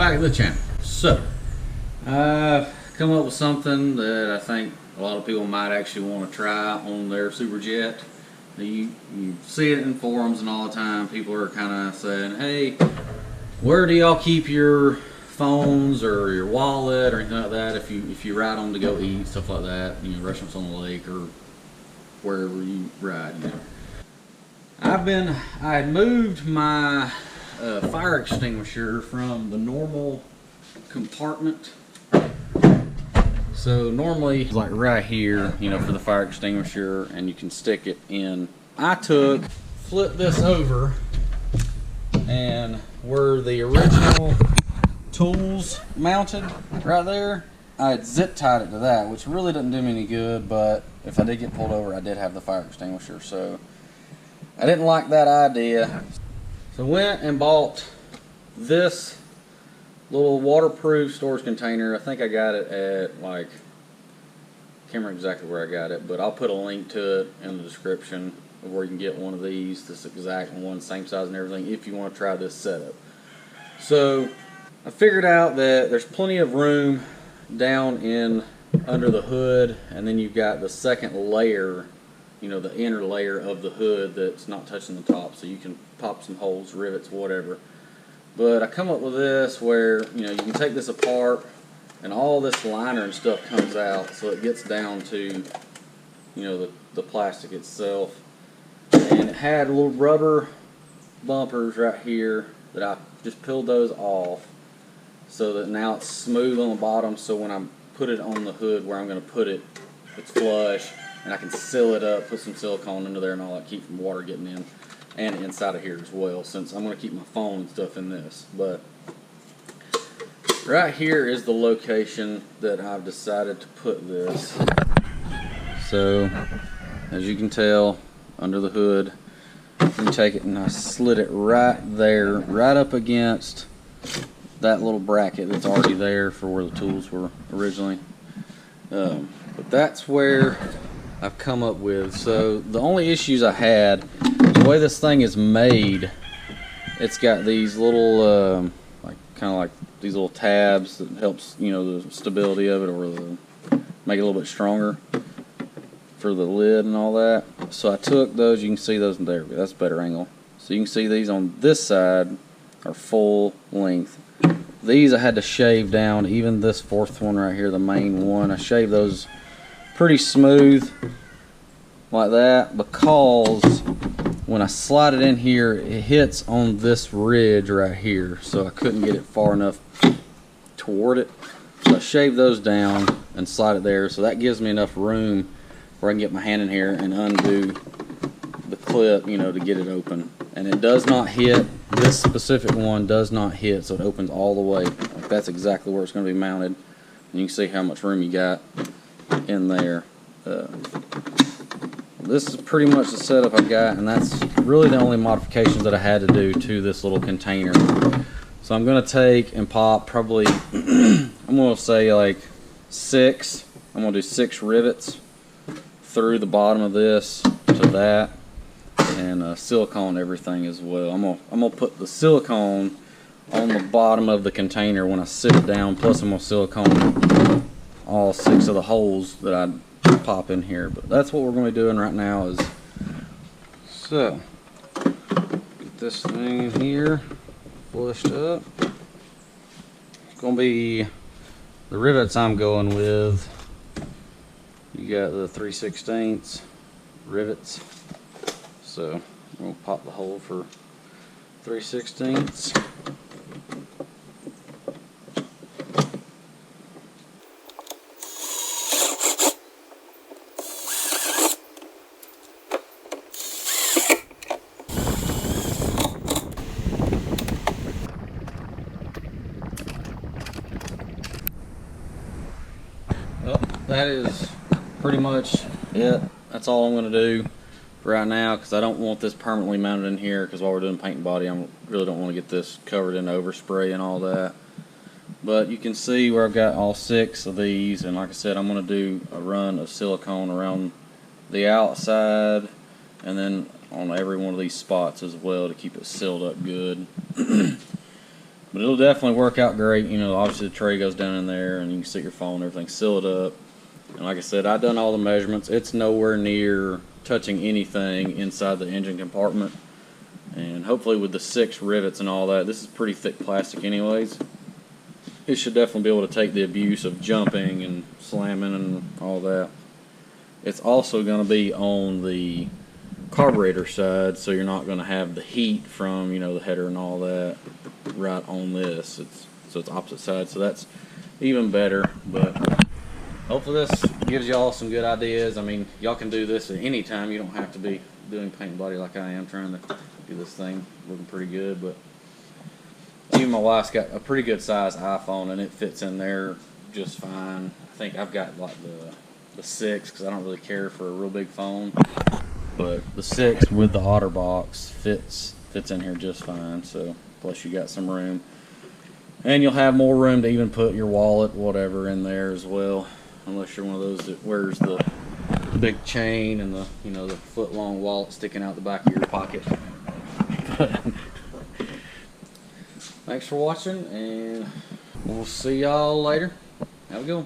back to the channel. So, I've come up with something that I think a lot of people might actually want to try on their Superjet. You see it in forums and all the time. People are kind of saying, hey, where do y'all keep your phones or your wallet or anything like that if you ride on to go eat, stuff like that, you know, restaurants on the lake or wherever you ride, you know. I had moved my fire extinguisher from the normal compartment. So normally, like right here, you know, for the fire extinguisher, and you can stick it in. I flipped this over, and where the original tools mounted right there, I had zip tied it to that, which really didn't do me any good, but if I did get pulled over, I did have the fire extinguisher, so I didn't like that idea. So I went and bought this little waterproof storage container. I think I got it at, like, can't remember exactly where I got it, but I'll put a link to it in the description of where you can get one of these, this exact one, same size and everything, if you want to try this setup. So I figured out that there's plenty of room down in under the hood, and then you've got the second layer, you know, the inner layer of the hood that's not touching the top, so you can pop some holes, rivets, whatever. But I come up with this where, you know, you can take this apart and all this liner and stuff comes out, so it gets down to, you know, the plastic itself. And it had little rubber bumpers right here that I just peeled those off so that now it's smooth on the bottom, so when I put it on the hood where I'm going to put it, it's flush, and I can seal it up, put some silicone into there and all that, keep from water getting in, and inside of here as well, since I'm going to keep my phone and stuff in this. But right here is the location that I've decided to put this. So as you can tell, under the hood, you take it, and I slid it right there, right up against that little bracket that's already there for where the tools were originally. But that's where I've come up with. So the only issues I had, the way this thing is made, it's got these little like kind of like these little tabs that helps, you know, the stability of it, or make it a little bit stronger for the lid and all that. So I took those, you can see those there, that's a better angle. So you can see these on this side are full length. These I had to shave down, even this fourth one right here, the main one, I shaved those pretty smooth like that, because when I slide it in here, it hits on this ridge right here, so I couldn't get it far enough toward it. So I shaved those down and slide it there, so that gives me enough room where I can get my hand in here and undo the clip, you know, to get it open. And it does not hit, this specific one does not hit, so it opens all the way. Like, that's exactly where it's going to be mounted. And you can see how much room you got in there. This is pretty much the setup I've got, and that's really the only modifications that I had to do to this little container. So I'm going to take and pop probably, I'm going to say like 6, I'm going to do 6 rivets through the bottom of this to that, and silicone everything as well. I'm gonna put the silicone on the bottom of the container when I sit it down, plus I'm gonna silicone all 6 of the holes that I pop in here. But that's what we're gonna be doing right now. Is so get this thing in here flushed up. It's gonna be the rivets I'm going with. You got the 3/16 rivets, so I'm going to pop the hole for 3/16. Well, that is pretty much it. That's all I'm going to do right now, because I don't want this permanently mounted in here, because while we're doing paint and body, I really don't want to get this covered in overspray and all that. But you can see where I've got all 6 of these, and like I said, I'm going to do a run of silicone around the outside and then on every one of these spots as well to keep it sealed up good. But it'll definitely work out great. You know, obviously the tray goes down in there, and you can sit your phone and everything, seal it up. And like I said, I've done all the measurements. It's nowhere near touching anything inside the engine compartment. And hopefully with the 6 rivets and all that, this is pretty thick plastic anyways. It should definitely be able to take the abuse of jumping and slamming and all that. It's also going to be on the carburetor side, so you're not going to have the heat from, you know, the header and all that right on this. So it's opposite side, so that's even better. But hopefully this gives y'all some good ideas. I mean, y'all can do this at any time. You don't have to be doing paint and body like I am, trying to do this thing looking pretty good. But even my wife's got a pretty good size iPhone, and it fits in there just fine. I think I've got like the 6 because I don't really care for a real big phone. But the 6 with the OtterBox fits in here just fine. So plus you got some room, and you'll have more room to even put your wallet, whatever, in there as well. Unless you're one of those that wears the big chain and the, you know, the foot-long wallet sticking out the back of your pocket. Thanks for watching, and we'll see y'all later. Have a good one.